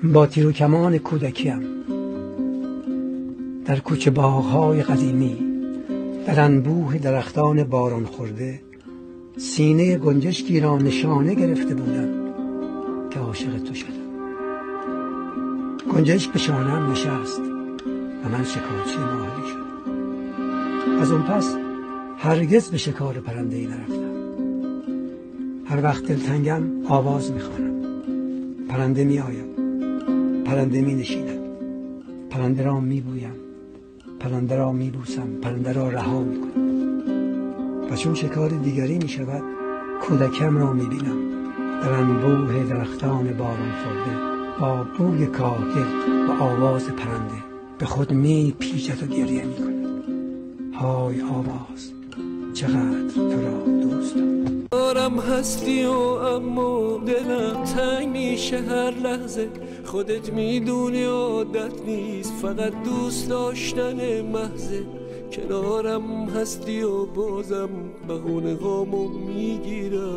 با تیر و کمان کودکیم در کوچه باغ‌های قدیمی، در انبوه درختان باران خورده، سینه گنجشکی را نشانه گرفته بودم که عاشق تو شدم. گنجشک به شانه‌ام نشست و من شکارچی ماهری شدم. از اون پس هرگز به شکار پرنده‌ای نرفتم. هر وقت دلتنگم آواز می‌خوانم. پرنده می‌آید، پرنده می‌نشیند، پرنده را می‌بویم، پرنده را می‌بوسم، پرنده را رها می‌کنم. و چون شکار دیگری می‌شود، کودکم را می‌بینم در انبوه درختان باران خورده، با بوی کاهگل و آواز پرنده به خود می‌پیچد و گریه می‌کند. های آواز، چقدر تو را دوست دارم هستی و اما دلم تنگ میشه هر لحظه. خودت میدونی عادت نیست، فقط دوست داشتن محضه. کنارم هستی و بازم بهونه هامو میگیرم.